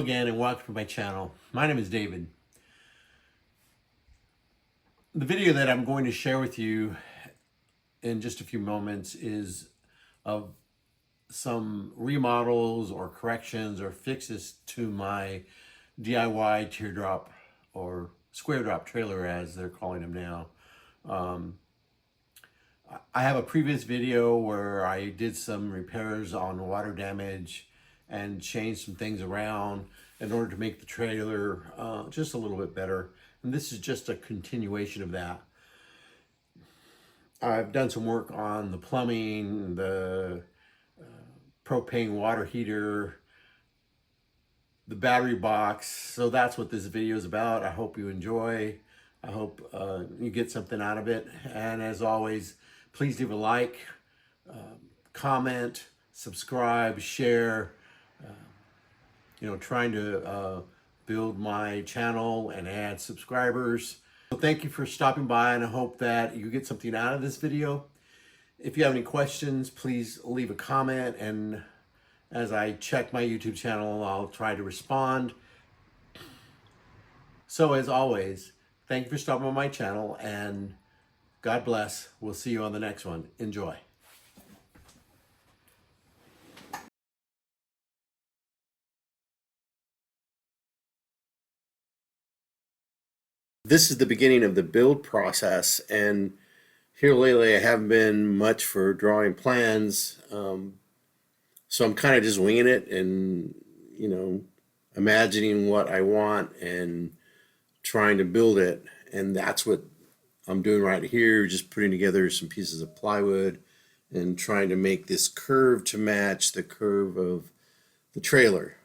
again and welcome to my channel. My name is David. The video that I'm going to share with you in just a few moments is of some remodels or corrections or fixes to my DIY teardrop or square drop trailer, as they're calling them now. I have a previous video where I did some repairs on water damage and changed some things around in order to make the trailer just a little bit better. And this is just a continuation of that. I've done some work on the plumbing, the propane water heater, the battery box. So that's what this video is about. I hope you enjoy. I hope you get something out of it. And as always, please leave a like, comment, subscribe, share. Trying to build my channel and add subscribers. So thank you for stopping by, and I hope that you get something out of this video. If you have any questions, please leave a comment, and as I check my YouTube channel, I'll try to respond. So as always, thank you for stopping on my channel, and God bless. We'll see you on the next one. Enjoy. This is the beginning of the build process, and here lately I haven't been much for drawing plans, so I'm kind of just winging it and, imagining what I want and trying to build it. And that's what I'm doing right here, just putting together some pieces of plywood and trying to make this curve to match the curve of the trailer.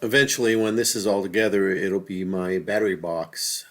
Eventually, when this is all together, it'll be my battery box.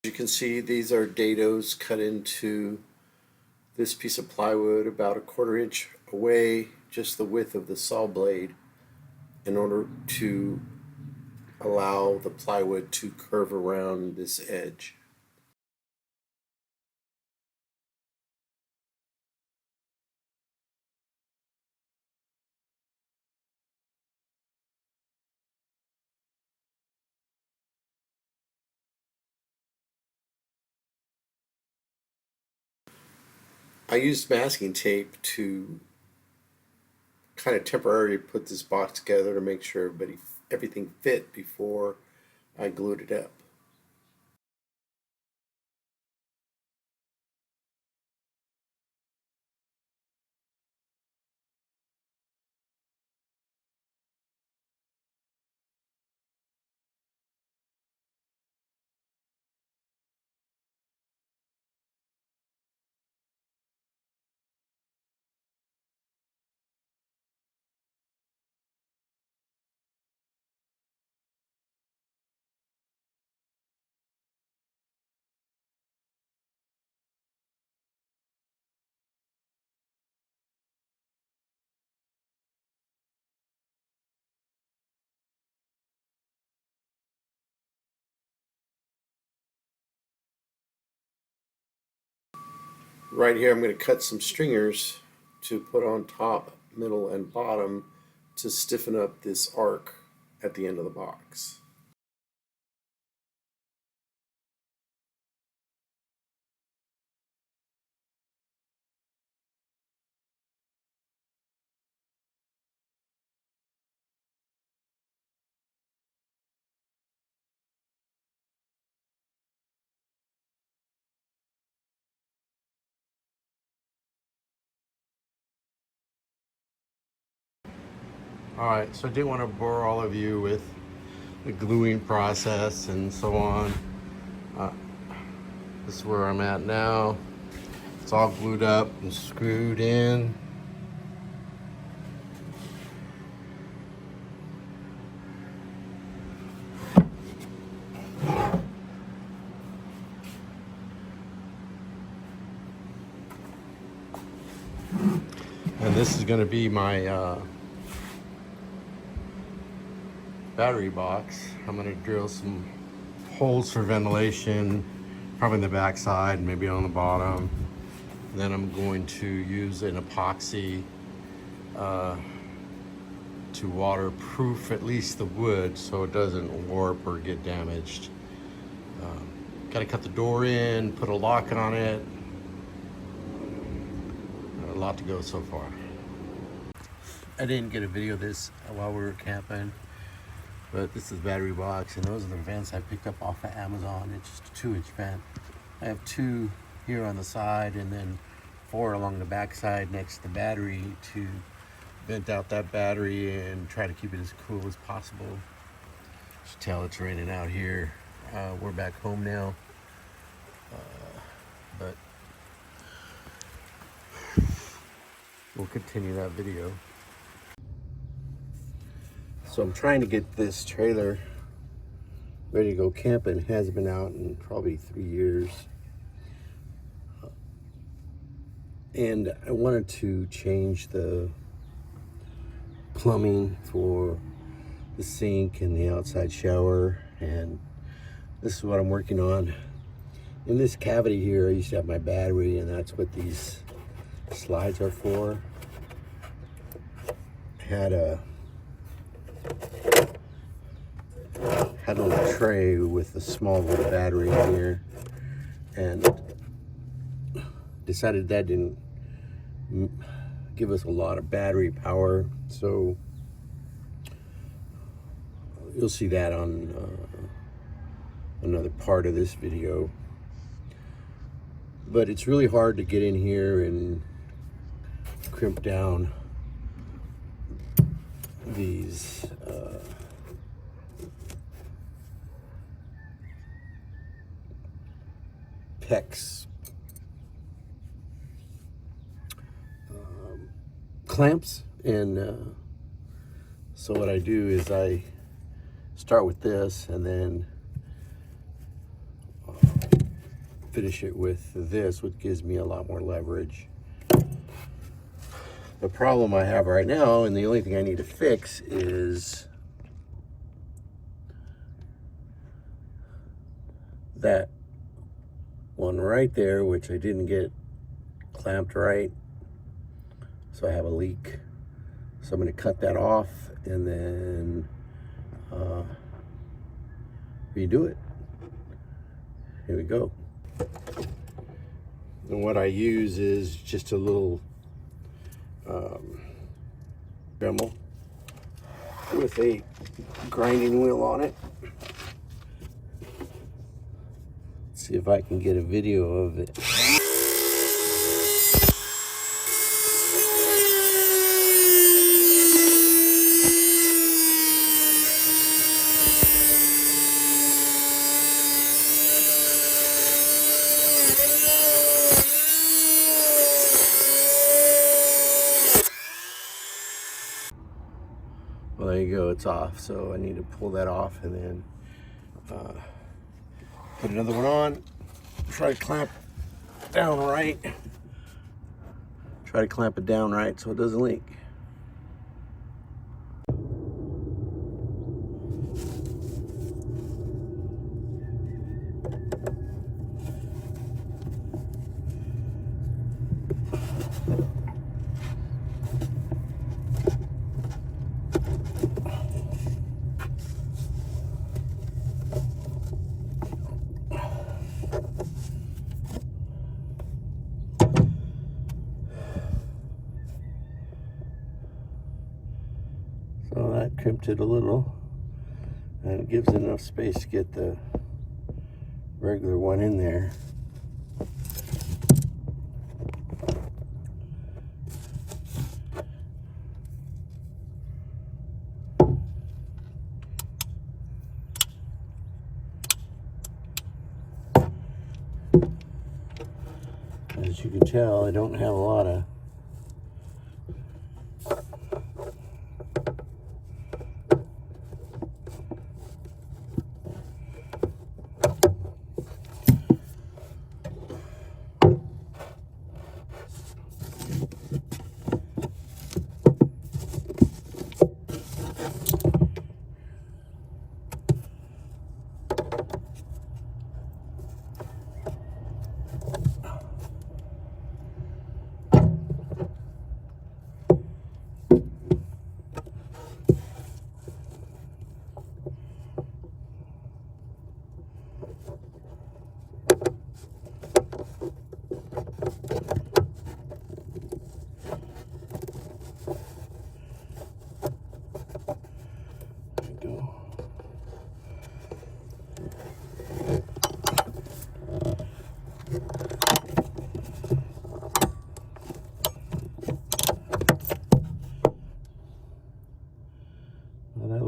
As you can see, these are dados cut into this piece of plywood about a 1/4 inch away, just the width of the saw blade, in order to allow the plywood to curve around this edge. I used masking tape to kind of temporarily put this box together to make sure everything fit before I glued it up. Right here I'm going to cut some stringers to put on top, middle, and bottom to stiffen up this arc at the end of the box. All right, so I didn't want to bore all of you with the gluing process and so on. This is where I'm at now. It's all glued up and screwed in. And this is going to be my battery box. I'm going to drill some holes for ventilation, probably in the back side, maybe on the bottom. Then I'm going to use an epoxy to waterproof at least the wood so it doesn't warp or get damaged. Got to cut the door in, put a lock on it. A lot to go so far. I didn't get a video of this while we were camping, but this is the battery box, and those are the vents I picked up off of Amazon. It's just a 2-inch vent. I have 2 here on the side and then 4 along the back side next to the battery to vent out that battery and try to keep it as cool as possible. You should tell it's raining out here. We're back home now, but we'll continue that video. So I'm trying to get this trailer ready to go camping. It hasn't been out in probably 3 years. And I wanted to change the plumbing for the sink and the outside shower. And this is what I'm working on. In this cavity here, I used to have my battery, and that's what these slides are for. Had a little tray with a small little battery in here, and decided that didn't give us a lot of battery power, so you'll see that on another part of this video. But it's really hard to get in here and crimp down these PEX clamps, and so what I do is I start with this and then finish it with this, which gives me a lot more leverage. The problem I have right now, and the only thing I need to fix, is that one right there, which I didn't get clamped right. So I have a leak. So I'm going to cut that off and then redo it. Here we go. And what I use is just a little Dremel with a grinding wheel on it. Let's see if I can get a video of it. Well, there you go, it's off. So I need to pull that off and then put another one on. Try to clamp down right. Try to clamp it down right so it doesn't leak. So that crimped it a little, and it gives enough space to get the regular one in there. As you can tell, I don't have a lot of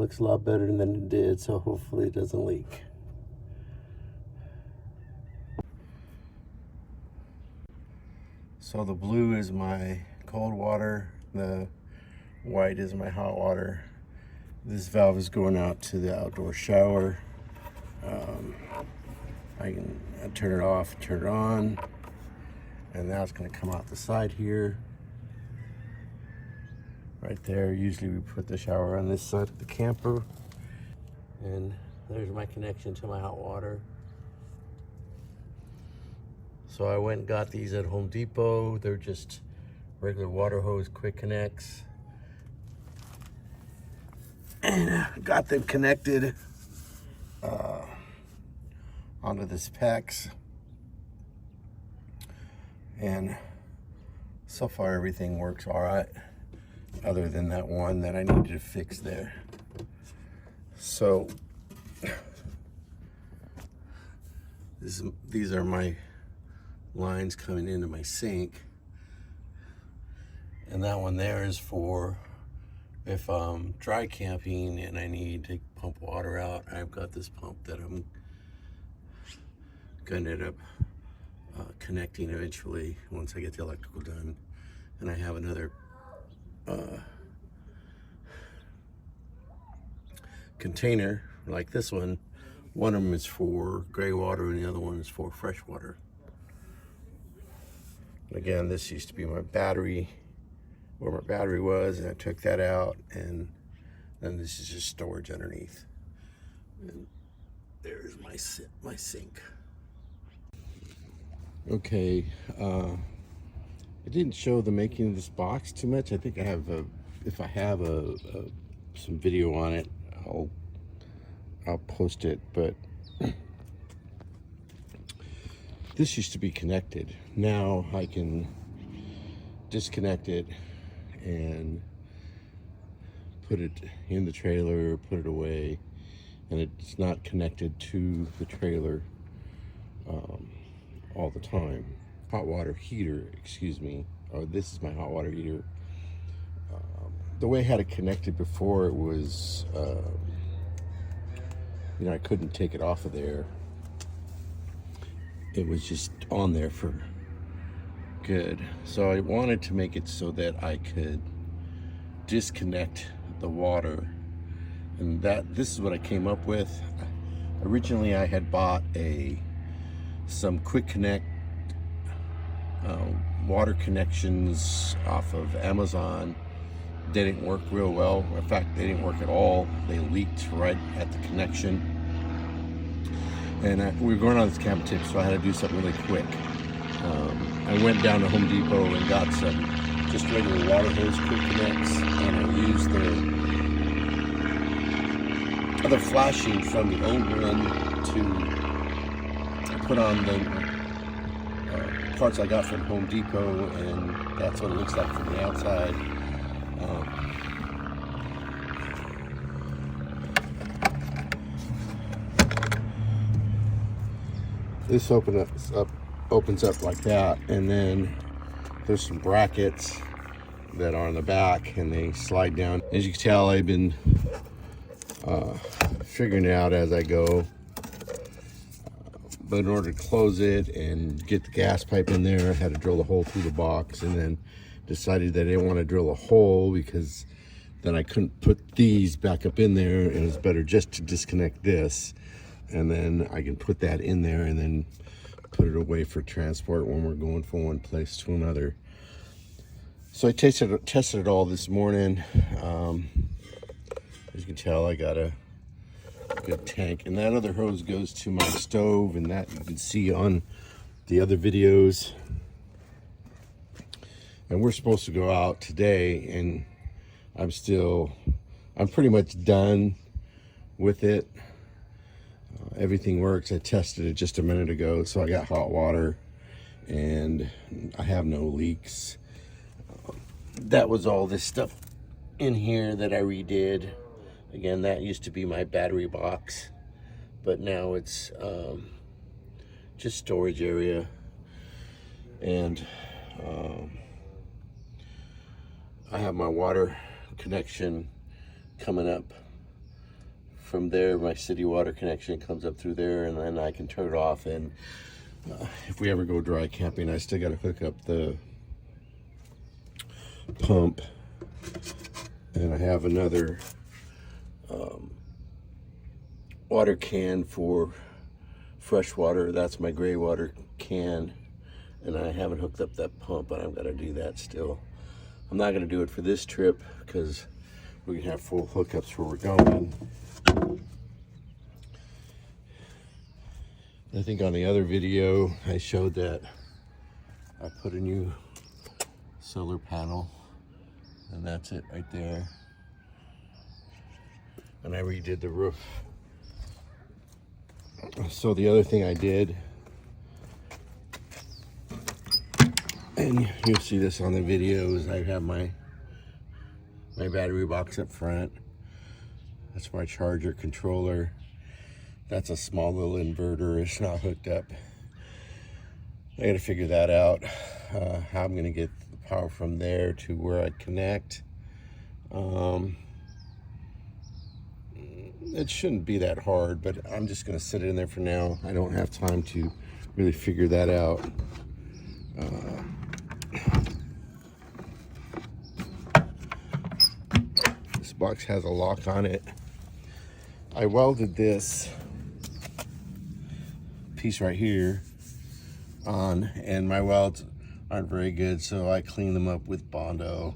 looks a lot better than it did, so hopefully it doesn't leak. So the blue is my cold water, the white is my hot water. This valve is going out to the outdoor shower. I can turn it off, turn it on, and now it's going to come out the side here. Right there, usually we put the shower on this side of the camper. And there's my connection to my hot water. So I went and got these at Home Depot. They're just regular water hose quick connects. And got them connected onto this PEX. And so far everything works all right, other than that one that I needed to fix there. So these are my lines coming into my sink, and that one there is for if I'm dry camping and I need to pump water out. I've got this pump that I'm gonna end up connecting eventually once I get the electrical done, and I have another container like this one. One of them is for gray water and the other one is for fresh water. Again, this used to be my battery, where my battery was, and I took that out, and then this is just storage underneath. And there's my sink. Okay, it didn't show the making of this box too much. I think I have if I have some video on it, I'll post it, but this used to be connected. Now I can disconnect it and put it in the trailer, put it away, and it's not connected to the trailer all the time. Hot water heater, excuse me. Oh, this is my hot water heater. The way I had it connected before, it was, you know, I couldn't take it off of there. It was just on there for good. So I wanted to make it so that I could disconnect the water, and this is what I came up with. Originally I had bought some quick connect water connections off of Amazon. They didn't work real well. In fact, they didn't work at all. They leaked right at the connection. And we were going on this camp trip, so I had to do something really quick. I went down to Home Depot and got some just regular water hose quick connects, and I used the flashing from the old one to put on the parts I got from Home Depot, and that's what it looks like from the outside. This opens up like that, and then there's some brackets that are on the back, and they slide down. As you can tell, I've been figuring it out as I go. but in order to close it and get the gas pipe in there, I had to drill a hole through the box, and then decided that I didn't want to drill a hole because then I couldn't put these back up in there, and it's better just to disconnect this, and then I can put that in there and then put it away for transport when we're going from one place to another. So I tested it all this morning. As you can tell, I got a good tank, and that other hose goes to my stove, and that you can see on the other videos. And we're supposed to go out today, and I'm pretty much done with it. Everything works. I tested it just a minute ago, so I got hot water and I have no leaks. That was all this stuff in here that I redid. Again, that used to be my battery box, but now it's just storage area. And I have my water connection coming up from there. My city water connection comes up through there, and then I can turn it off. And if we ever go dry camping, I still got to hook up the pump, and I have another water can for fresh water. That's my gray water can, and I haven't hooked up that pump, but I'm gonna do that still. I'm not gonna do it for this trip because we can have full hookups where we're going. I think on the other video I showed that I put a new solar panel, and that's it right there. And I redid the roof. So the other thing I did, and you'll see this on the videos, I have my battery box up front. That's my charger controller. That's a small little inverter. It's not hooked up. I gotta figure that out, how I'm gonna get the power from there to where I connect. It shouldn't be that hard, but I'm just gonna sit it in there for now. I don't have time to really figure that out. This box has a lock on it. I welded this piece right here on, and my welds aren't very good, so I cleaned them up with Bondo.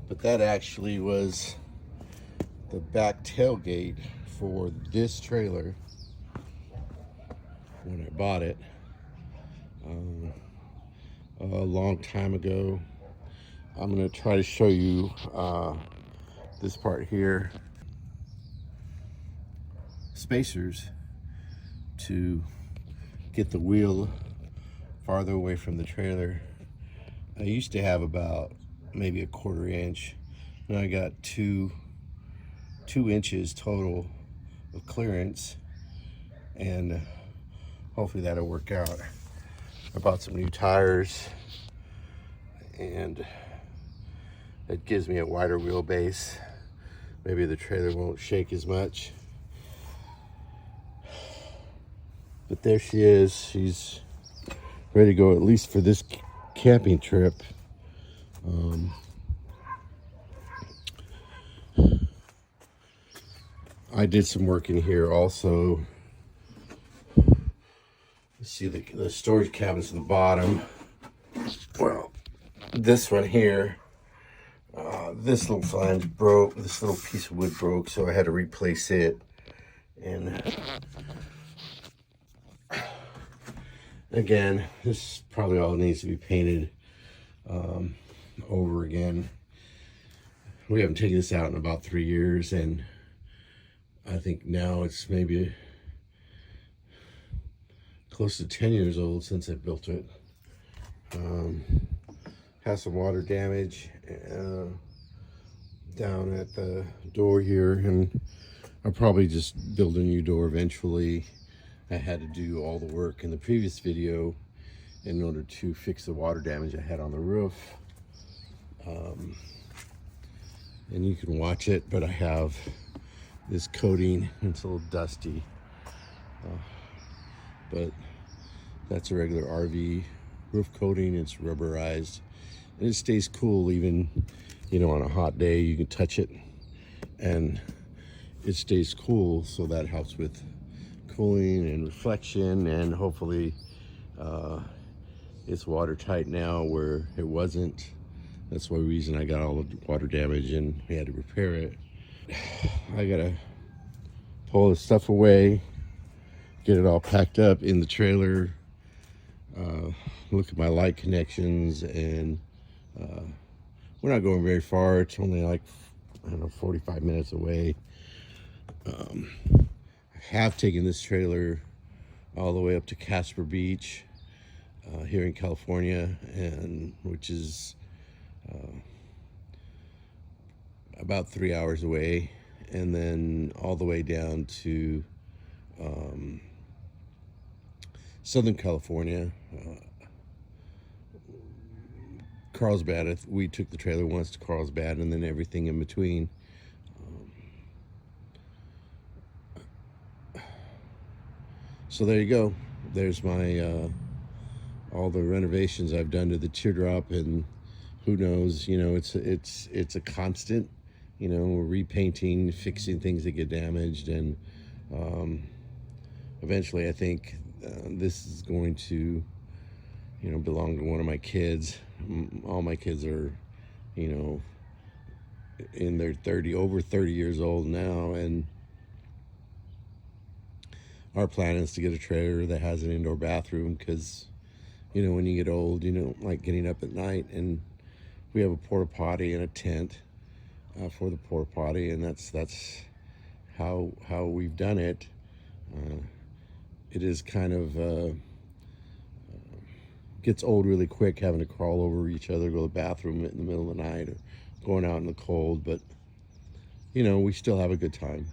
But that actually was the back tailgate for this trailer when I bought it a long time ago. I'm going to try to show you this part here. Spacers to get the wheel farther away from the trailer. I used to have about maybe a 1/4 inch. Now I got two inches total of clearance, and hopefully that'll work out. I bought some new tires, and it gives me a wider wheelbase. Maybe the trailer won't shake as much. But there she is. She's ready to go, at least for this camping trip. I did some work in here also. See the storage cabinets at the bottom. Well, this one here, this little flange broke. This little piece of wood broke, so I had to replace it. And again, this probably all needs to be painted over again. We haven't taken this out in about 3 years, and I think now it's maybe close to 10 years old since I built it. Has some water damage down at the door here, and I'll probably just build a new door eventually. I had to do all the work in the previous video in order to fix the water damage I had on the roof. And you can watch it, but I have this coating. It's a little dusty, but that's a regular RV roof coating. It's rubberized and it stays cool even, you know, on a hot day. You can touch it and it stays cool, so that helps with cooling and reflection, and hopefully it's watertight now where it wasn't. That's the reason I got all the water damage and we had to repair it. I gotta pull this stuff away, get it all packed up in the trailer, look at my light connections, and we're not going very far. It's only like, I don't know, 45 minutes away. I have taken this trailer all the way up to Casper Beach here in California, and which is about 3 hours away, and then all the way down to Southern California, Carlsbad. We took the trailer once to Carlsbad, and then everything in between. So there you go. There's my all the renovations I've done to the teardrop, and who knows, you know, it's a constant, you know, repainting, fixing things that get damaged, and eventually I think this is going to, you know, belong to one of my kids. All my kids are, you know, in their over 30 years old now, and our plan is to get a trailer that has an indoor bathroom, because, you know, when you get old, you don't like getting up at night, and we have a porta potty and a tent for the porta potty, and that's how we've done it. It is kind of gets old really quick, having to crawl over each other, go to the bathroom in the middle of the night, or going out in the cold, but, you know, we still have a good time.